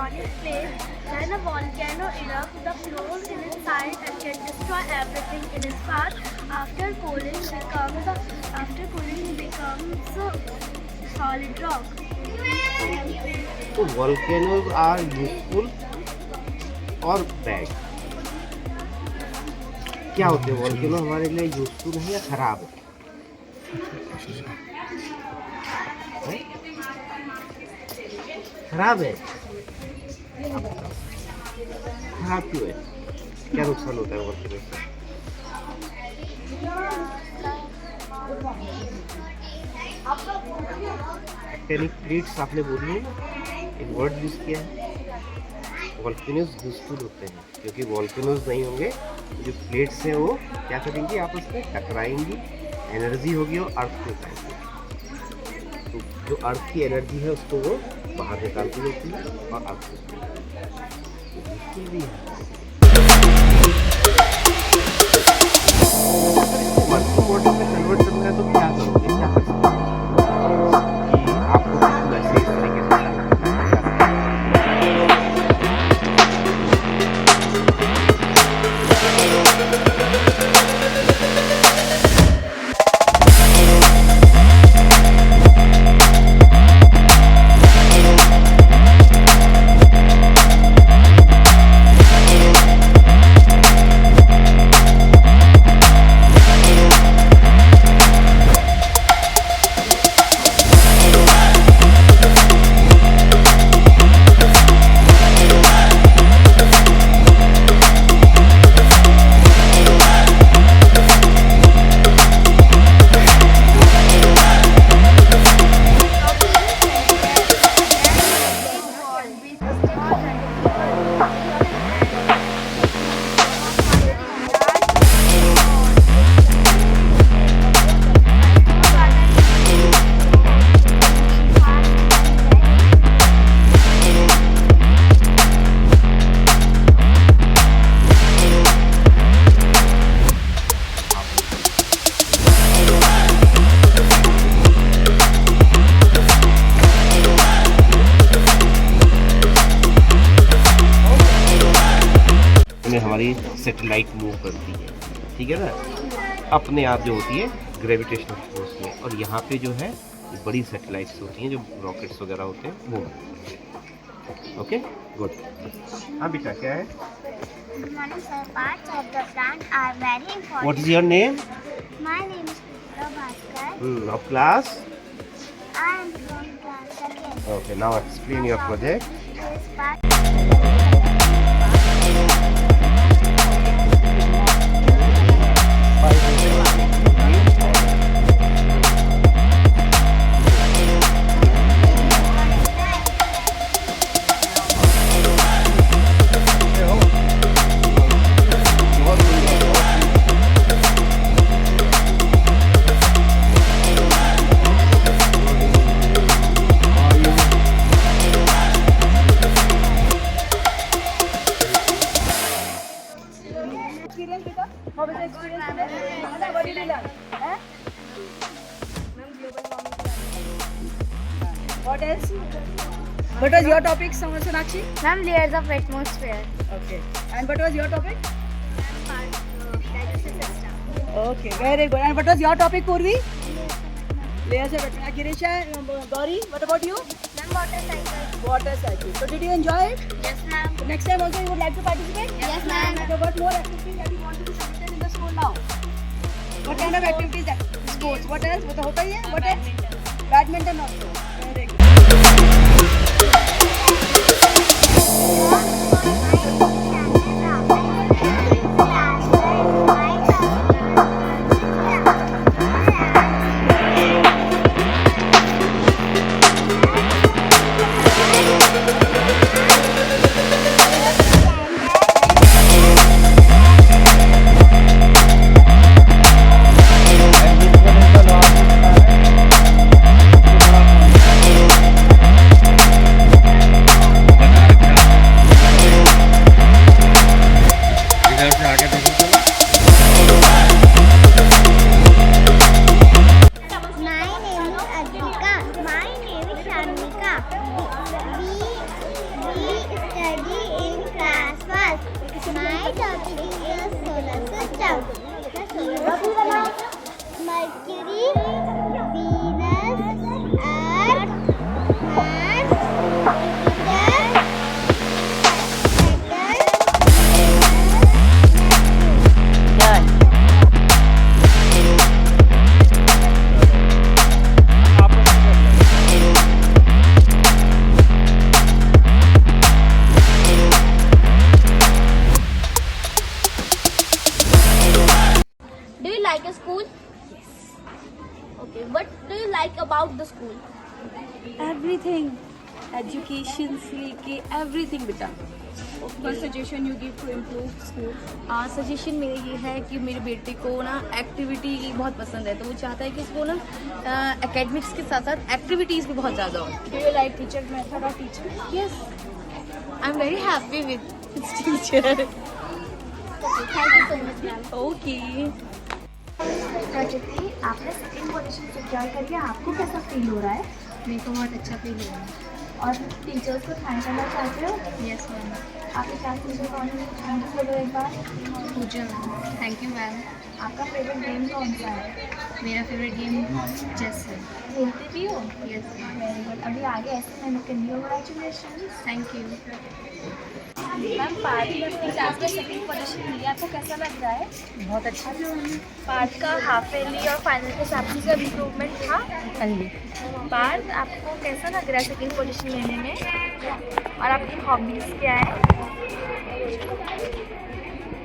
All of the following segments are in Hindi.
tectonic plate, then a volcano erupts, the flows in its side and can destroy everything in its path. After cooling becomes solid rock. तो volcanoes are useful और बैड? क्या होते हैं वॉल्केनो हमारे लिए यूजफुल है या खराब है? खराब है। खराब क्यों है? क्या नुकसान होता है वॉल्केनो से? टेक्टोनिक प्लेट्स आपने बोली है, एक वर्ड यूज किया है। वॉल्केनोज यूजफुल होते हैं क्योंकि वॉल्केनोज नहीं होंगे जो प्लेट्स हैं वो क्या करेंगी, आपस में टकराएंगी, एनर्जी होगी और अर्थ में जाएंगी। तो जो अर्थ की एनर्जी है उसको वो बाहर निकालती रहती है और अर्थ भी है। वर्किंग मॉडल में कन्वर्ट करना है तो क्या करोगे, क्या कर सकते हो कि आपको वैसे इस तरीके से हमारी सैटेलाइट मूव करती है, ठीक है ना, अपने आप जो होती है ग्रेविटेशनल फोर्स में। और यहाँ पे जो है बड़ी सैटेलाइट्स होती हैं जो रॉकेट्स वगैरह होते हैं वो। Okay good. हाँ बेटा क्या है? What is your name? My name is Putra Bhaskar. Of class? I am from class 2nd. Okay, now explain your project. This part experience with how was the experience today? What did you learn? What else? What was your topic, Sonakshi? Ma'am, layers of atmosphere. Okay. And what was your topic? Digestive system. Okay, very good. And what was your topic, Purvi? Layers of atmosphere. Girisha, Gauri, what about you? Ma'am, water cycle. Water cycle. So did you enjoy it? Yes, ma'am. So next time also you would like to participate? Yes, ma'am. So what more activities that you want to be submitted in the school now? What kind of activities that? Sports. What else? What होता ही है? What else? Badminton also. Very good. School? Everything, education से लेके एवरीथिंग बेटा। What suggestion you give to improve school? Suggestion मेरा ये है कि मेरे बेटे को ना एक्टिविटी बहुत पसंद है, तो वो चाहता है कि इसको ना एकेडमिक्स के साथ साथ एक्टिविटीज़ भी बहुत ज़्यादा हो। Do you like teacher method or teacher? Yes, I am very happy with teacher. Thank you so much, ma'am. Okay. प्रकृति, आपने सेकंड पोजीशन सिक्योर करके आपको कैसा फील हो रहा है? मेरे को बहुत अच्छा फील हो रहा है। और टीचर्स को थैंक करना चाहते हो? Yes ma'am. आपके क्लास टीचर कौन है? थैंक यू बोलो एक बार। पूजा मैम, थैंक यू मैम। आपका फेवरेट गेम कौन सा है? मेरा फेवरेट गेम चेस है। खेलते भी हो? Yes very good. अभी आगे ऐसे मेहनत करनी हो। Congratulation. Thank you. Ma'am, Parth ने अपनी क्लास में सेकंड पोजीशन लिया, आपको कैसा लग रहा है? बहुत अच्छा। पार्थ का हाफ ईयरली और फाइनल के साथ ही सब इम्प्रूवमेंट था। हाँ जी। पार्थ, आपको कैसा लग रहा है सेकंड पोजीशन लेने में? और आपकी हॉबीज़ क्या है?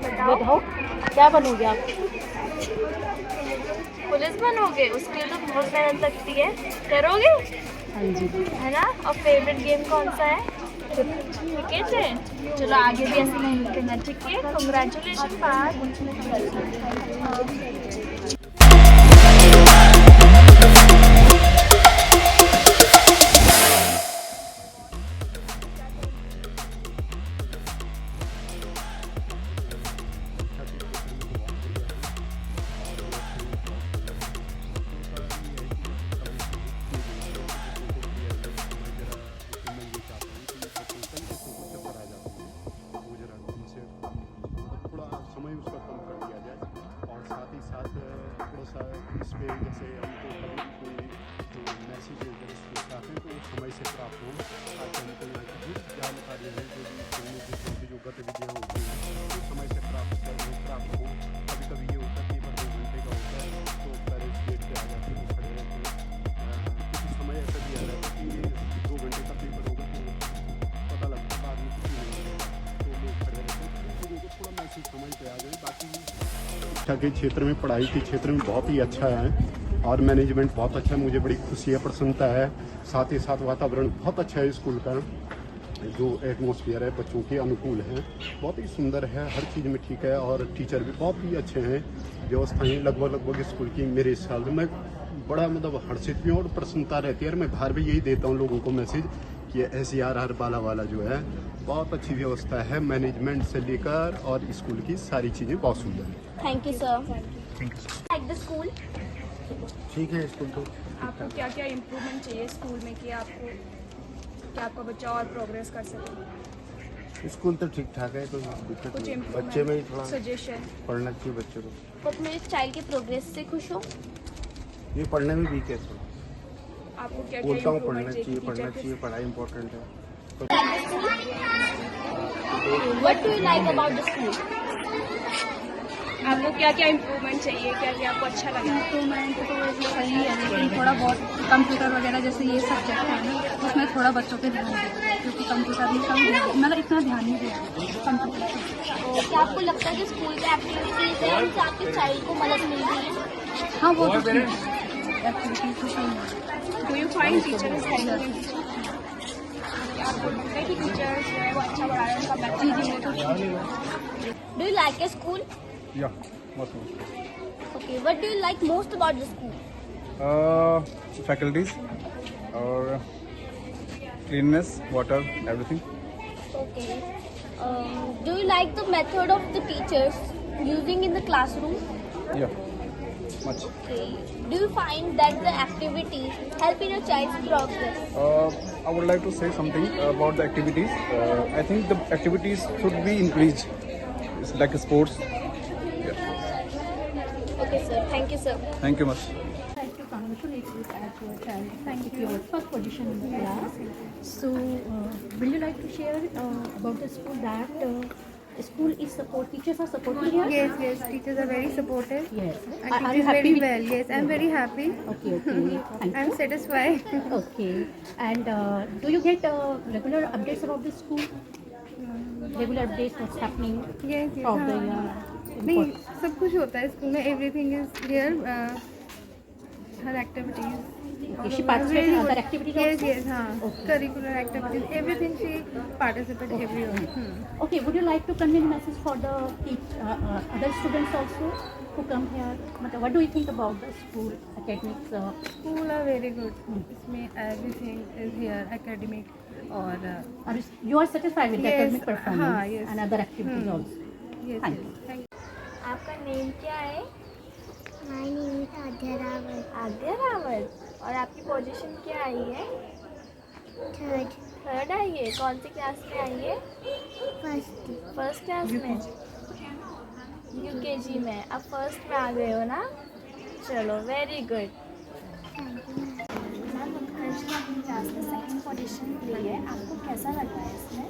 बताओ क्या बनोगे आप? पुलिस बनोगे? उसके लिए तो बहुत मेहनत लगती है, करोगे? हाँ जी। है ना? और फेवरेट गेम कौन सा है? क्रिकेट है। चलो आगे भी ऐसे मेहनत करना, ठीक है? कंग्रेचुलेशन पार्थ। समय उसका कम कर दिया जाए और साथ ही साथ थोड़ा सा इस पर जैसे हमको कभी कोई मैसेज आते हैं तो वो समय से प्राप्त हो, ताकि हमको यहाँ की जो जानकारी है जो गतिविधियाँ होती हैं तो समय से प्राप्त हो। कभी कभी ये होता है पेपर 2 घंटे का होता है तो पेरेंट्स गेट पे आ जाते हैं, खड़े रहते हैं। कुछ समय ऐसा भी आ जाता है कि 2 घंटे का पेपर होगा तो पता लगता है बाद में कुछ नहीं होगा तो लोग खड़े रहते हैं। तो लोगों को थोड़ा मैसेज समझ पे आ जाए। बाकी शिक्षा के क्षेत्र में, पढ़ाई के क्षेत्र में बहुत ही अच्छा है और मैनेजमेंट बहुत अच्छा है। मुझे बड़ी खुशी है, प्रसन्नता है। साथ ही साथ वातावरण बहुत अच्छा है स्कूल का, जो एटमॉस्फेयर है बच्चों के अनुकूल है, बहुत ही सुंदर है, हर चीज़ में ठीक है और टीचर भी बहुत ही अच्छे हैं। व्यवस्थाएं लगभग स्कूल की मेरे हिसाब से मैं बड़ा हर्षित भी हूँ और प्रसन्नता रहती है। और मैं बाहर भी यही देता हूँ लोगों को मैसेज कि SCR बाला जो है बहुत अच्छी व्यवस्था है, मैनेजमेंट से लेकर और स्कूल की सारी चीज़ें बहुत सुंदर है। Thank you sir. Like the school? ठीक है स्कूल तो। आपको क्या क्या इम्प्रूवमेंट चाहिए स्कूल में कि आपका बच्चा और प्रोग्रेस कर सके? स्कूल तो ठीक ठाक है, कोई दिक्कत कुछ नहीं। इम्प्रूवमेंट, बच्चे में ही थोड़ा सजेशन? पढ़ना चाहिए बच्चे को। तो अपने चाइल्ड के प्रोग्रेस से खुश हो? ये पढ़ने में वीक है थोड़ा। आपको क्या क्या बोलता हूँ इम्प्रूवमेंट पढ़ना चाहिए, टीचर पढ़ना के? चाहिए, पढ़ाई इंपॉर्टेंट है। What do you like about the school? आपको क्या क्या इम्प्रूवमेंट चाहिए, क्या क्या आपको अच्छा लगा? इम्प्रूवमेंट तो सही है, लेकिन थोड़ा बहुत कंप्यूटर वगैरह जैसे ये सब्जेक्ट है ना, उसमें थोड़ा बच्चों पे ध्यान देना है, क्योंकि कंप्यूटर में कम मतलब इतना ध्यान नहीं दिया कंप्यूटर पे। तो क्या आपको लगता है कि स्कूल की एक्टिविटीज है उनसे आपके चाइल्ड को मदद मिल रही है? हाँ वो तो एक्टिविटीज तो सही है। Do you find teachers helping? आपको लगता है कि टीचर्स जो है वो अच्छा पढ़ा रहे हैं, उनका better? Do you like your school? Yeah, most of Okay, what do you like most about the school? faculties or cleanness, water, everything. Okay. Do you like the method of the teachers using in the classroom? Yeah, much. Okay. Do you find that the activities help in your child's progress? I would like to say something about the activities. I think the activities should be increased. It's like sports. Okay, sir. Thank you, sir. Thank you much. Like to congratulate you as your child. Thank you for your first position in the class. So, will you like to share about the school that school is support? Teachers are supporting here. Yes, teachers are very supportive. Yes. And Are teaches you happy very with- well. Yes, I'm very happy. Okay. Thank I'm you. satisfied. Okay. And do you get regular updates about the school? Regular updates, what's happening Yes, from the हाँ. नहीं, सब कुछ होता है स्कूल में. Everything is here. Her activities Okay, she participates in other activities Yes, also? yes, हाँ. Curricular activities, everything she participates everywhere. Okay, would you like to convey a message for the other students also who come here? What do you think about the school academics? School are very good. इसमें everything is here, academic और You are satisfied with the Yes, academic performance हाँ, yes. and other activities also? yes, Thank yes. Thank you. आपका नेम क्या है? My name is Adya Rawat. आद्या रावत। और आपकी पोजीशन क्या आई है? थर्ड आई है। कौन सी क्लास में आई है? फर्स्ट क्लास में, यूकेजी में। अब फर्स्ट में आ गए हो ना, चलो वेरी गुड। मैम उत्कर्ष ने अपनी क्लास में सेकंड पोजीशन ली है, आपको कैसा लग रहा है इसमें?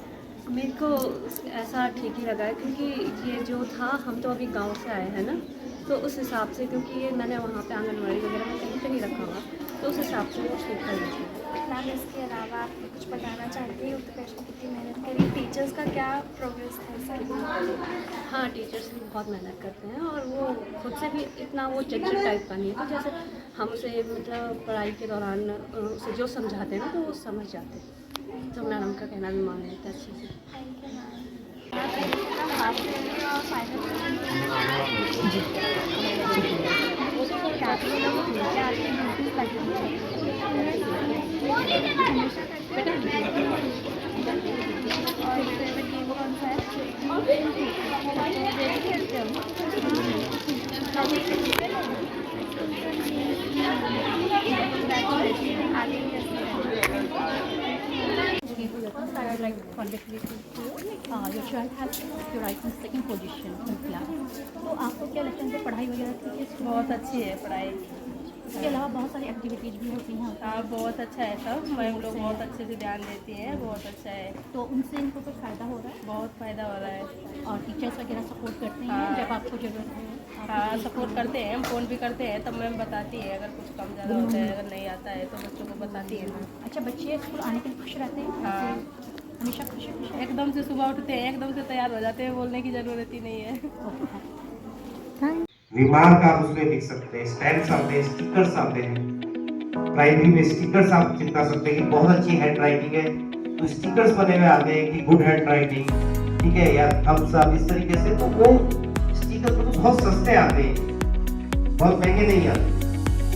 मेरे को ऐसा ठीक ही लगा है, क्योंकि ये जो था, हम तो अभी गांव से आए हैं ना, तो उस हिसाब से, क्योंकि ये मैंने वहाँ पे आंगनवाड़ी वगैरह में कहीं पे नहीं रखा हुआ, तो उस हिसाब से वो ठीक कर रही थी। मैम इसके अलावा आप कुछ बताना चाहती हैं? उत्कर्ष ने कितनी मेहनत करी, टीचर्स का क्या प्रोग्रेस है इसके? हाँ, टीचर्स भी बहुत मेहनत करते हैं, और वो खुद से भी इतना वो चिड़चिड़ टाइप का नहीं है, तो जैसे हमसे मतलब पढ़ाई के दौरान उसे जो समझाते हैं ना, तो वो समझ जाते हैं, तो मैडम का कहना भी मान लेते हैं अच्छे से। Thank you ma'am. Half yearly और फाइनल क्या आप ये लोग लेके आते हैं? नोटिस लगी हुई है हमेशा करते हैं। और फेवरेट गेम कौन सा है? गेम खेलते हो? आगे कैसे? First, I would like to congratulate you. Your child has you right in second position in class. तो आपको क्या लगता है पढ़ाई वगैरह ठीक है? बहुत अच्छी है पढ़ाई। इसके अलावा बहुत सारी एक्टिविटीज़ भी होती हैं। हाँ, बहुत अच्छा है सब। मैम लोग बहुत अच्छे से ध्यान देती हैं, बहुत अच्छा है। तो उनसे इनको कोई फ़ायदा हो रहा है? बहुत फ़ायदा हो रहा है। और टीचर्स वगैरह सपोर्ट करते हैं हाँ। जब आपको ज़रूरत हो? हाँ, सपोर्ट करते हैं, हम फ़ोन भी करते हैं, तब मैम बताती है अगर कुछ कम ज़्यादा होता है, अगर नहीं आता है तो बच्चों को बताती है मैम। अच्छा, बच्चे स्कूल आने के लिए खुश रहते हैं? हाँ, हमेशा खुश है? एकदम से सुबह उठते हैं, एकदम से तैयार हो जाते हैं, बोलने की ज़रूरत ही नहीं है। रिमार्क आप उसमें लिख सकते हैं, स्टैम्प्स आते हैं, स्टिकर्स आते हैं। प्राइमरी में स्टिकर्स आप चिपका सकते हैं कि बहुत अच्छी हैंड राइटिंग है, तो स्टिकर्स बने हुए आते हैं कि गुड हैंड राइटिंग, ठीक है, या थम्स अप, इस तरीके से। तो वो स्टिकर तो बहुत सस्ते आते हैं, बहुत महंगे नहीं आते।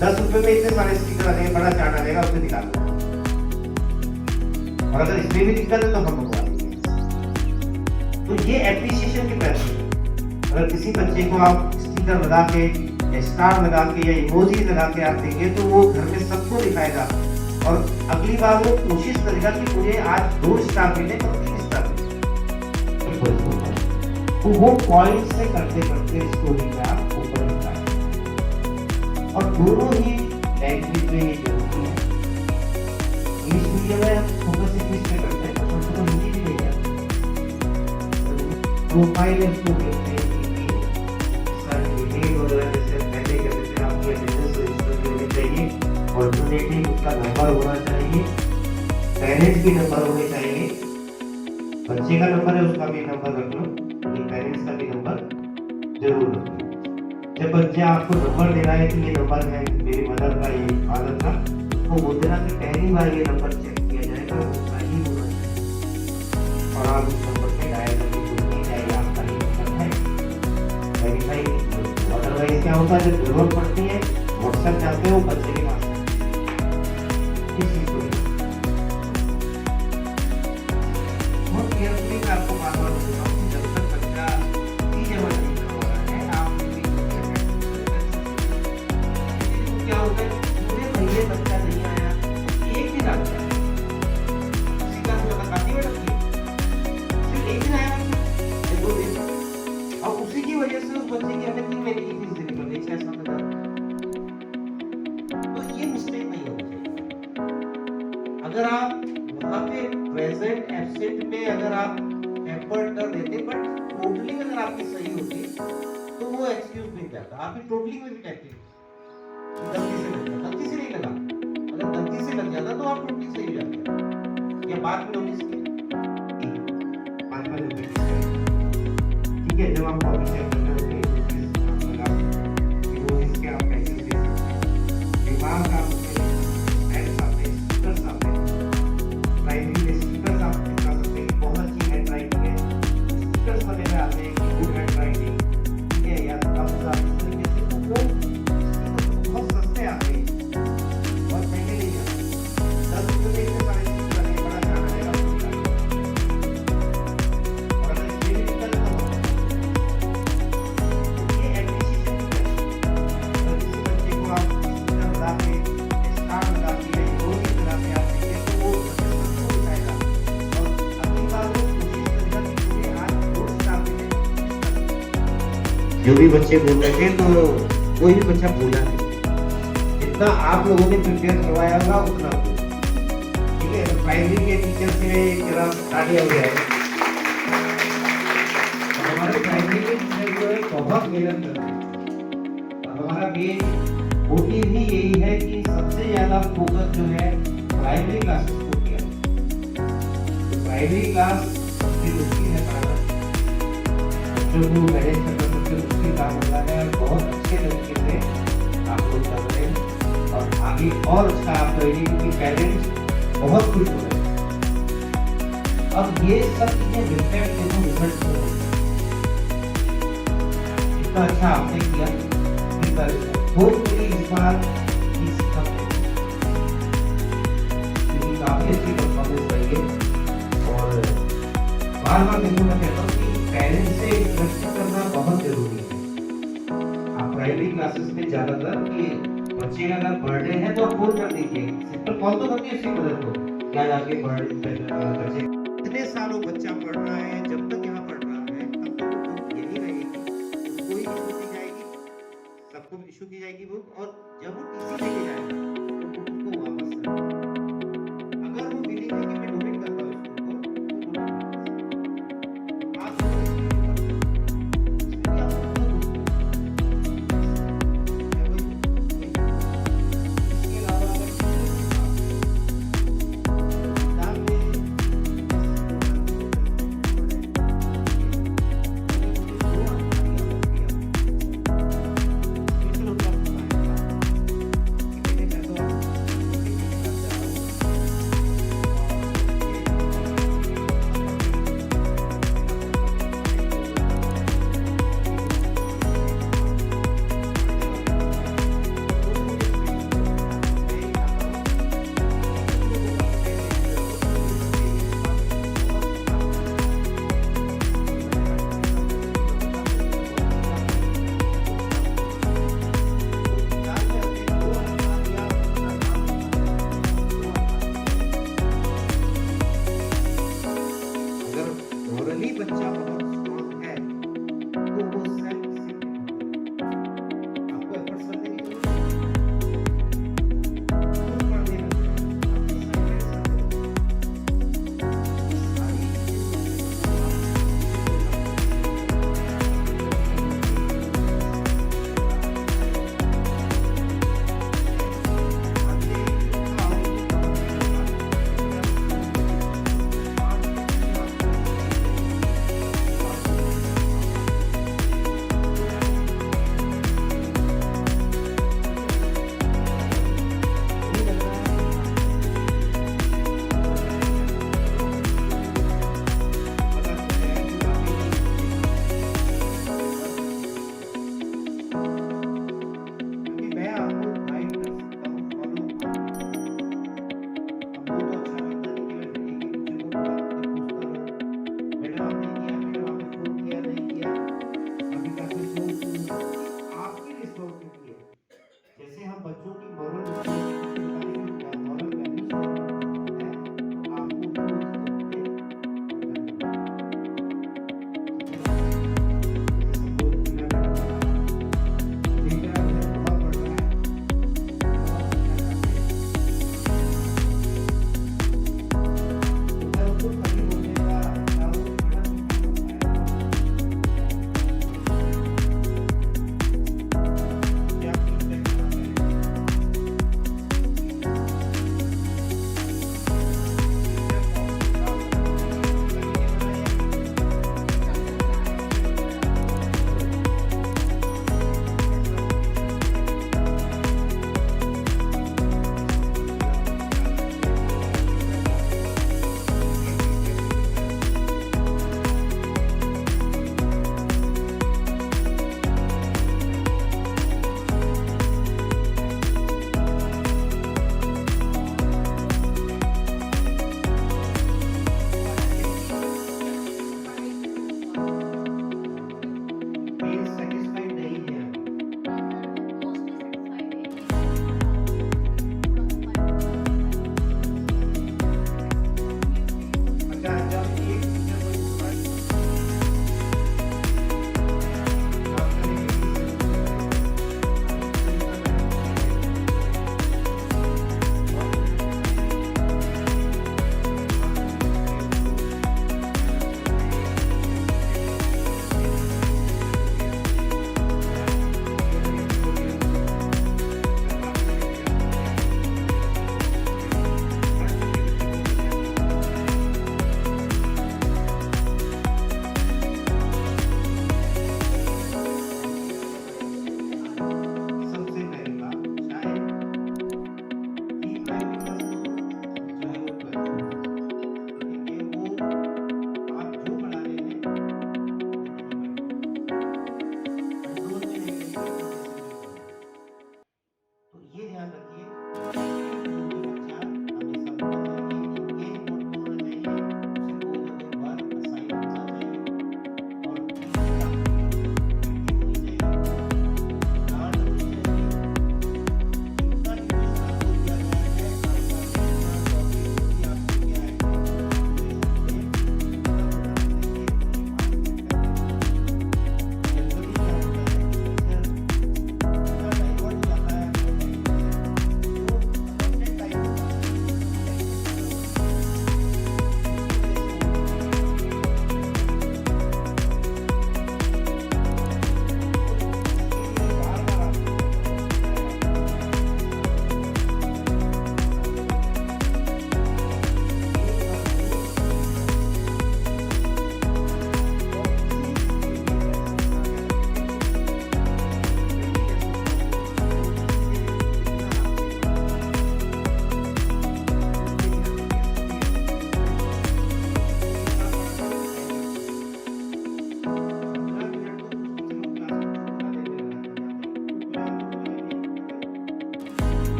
10 रुपए में इतने सारे स्टिकर आते हैं, बड़ा चार्ट आ जाएगा, उसमें दिखा दो। और अगर इसमें भी दिक्कत है तो हम मंगवा देंगे। तो ये एप्रिसिएशन के पैसे, अगर किसी बच्चे को आप स्टिकर लगा के या स्टार लगा के या इमोजी लगा के आप देंगे, तो वो घर में सबको दिखाएगा, और अगली बार वो कोशिश करेगा कि मुझे आज 2 स्टार मिले तो 3 स्टार मिले। तो वो पॉइंट से करते करते स्टोरी का ऊपर होता है। और दोनों ही लैंग्वेज में ये जरूरी है। इंग्लिश मीडियम में फोकस इंग्लिश में करते हैं, तो हिंदी भी नहीं है। प्रोफाइल है उसको देखते हैं कि सर डिटेल वगैरह जैसे पहले कहते थे आपकी एड्रेस रजिस्टर होनी चाहिए, ऑल्टरनेटिव उसका नंबर होना चाहिए, पेरेंट्स की नंबर होने चाहिए। बच्चे का नंबर है उसका भी नंबर रख लो, लेकिन पेरेंट्स का भी नंबर जरूर रखो। जब बच्चा आपको नंबर दे रहा है कि ये नंबर है मेरी मदर का, ये फादर का, तो बोल देना कि पहली बार ये नंबर चेक किया जाएगा, वो सही होना चाहिए, और आप उस नंबर पे डायल करके पूछनी चाहिए आपका ये नंबर है, वेरीफाई। अदरवाइज क्या होता है, जब जरूरत पड़ती है व्हाट्सएप जाते हो बच्चे के पास इस चीज को बहुत केयरफुली मैं आपको बार बार बोल रहा हूँ, जब तक बच्चा चीजें नहीं करवा रहा है आप क्या होता है, पूरे महीने बच्चा नहीं आया, एक दिन आता है, उसी का काफी बड़ा सिर्फ एक दिन आया, 2 दिन, और उसी की वजह से उस बच्चे की हमें 3 महीने की फीस देनी पड़ गई, 6 साल तक। तो ये मिस्टेक नहीं होनी चाहिए। अगर आप वहाँ पे प्रेजेंट एब्सेंट में अगर आप एफर्ट कर देते, बट टोटली अगर आपकी सही होती तो वो एक्सक्यूज नहीं जाता। आपकी टोटली में भी कहते गलती से लग जाता, गलती से नहीं लगा, अगर गलती से लग जाता तो आप टोटली सही हो जाते। या बाद में नोटिस किया, बाद में नोटिस किया, ठीक है, जब आप कॉपी चेक करते हो तो इसके आप कैसे दिमाग आप जो भी बच्चे बोल रहे थे तो कोई भी बच्चा बोला नहीं, जितना आप लोगों ने प्रिपेयर करवाया होगा उतना ठीक है। प्राइमरी के टीचर से जरा तालियां हो जाए। हमारे प्राइमरी के टीचर जो है बहुत मेहनत करते हैं और हमारा मेन मोटिव भी यही है कि सबसे ज्यादा फोकस जो है प्राइमरी क्लासेस को किया। तो प्राइमरी क्लास सबसे मुश्किल है पढ़ाना, बच्चों को मैनेज करना सबसे मुश्किल काम होता है। बहुत अच्छे तरीके से आप लोग कर रहे हैं और आगे और अच्छा आप करेंगे क्योंकि पेरेंट्स बहुत खुश हो रहे हैं। अब ये सब चीजें रिफ्लेक्ट देखो रिजल्ट हो रहे हैं। इतना अच्छा आपने किया, होपफुली इस बार काफी अच्छी परफॉर्मेंस रही है। और बार बार देखो मैं कहता हूँ कि पेरेंट्स से इंटरेक्शन करना बहुत जरूरी है। आप प्राइमरी क्लासेस में ज्यादातर कि बच्चे का अगर बर्थडे है तो आप फोन कर दीजिए, सिंपल कॉल तो करती है उसकी मदद को, क्या जाके बर्थडे बच्चे इतने सालों बच्चा पढ़ रहा है, जब तक यहाँ पढ़ रहा है तब तक यही रहेगी, कोई इशू नहीं जाएगी, सबको इशू की जाएगी बुक। और जब वो टीसी लेके जाएगा तो उसको वापस अगर वो बिलीव है कि मैं डोनेट करता हूँ इसको तो आप बच्चा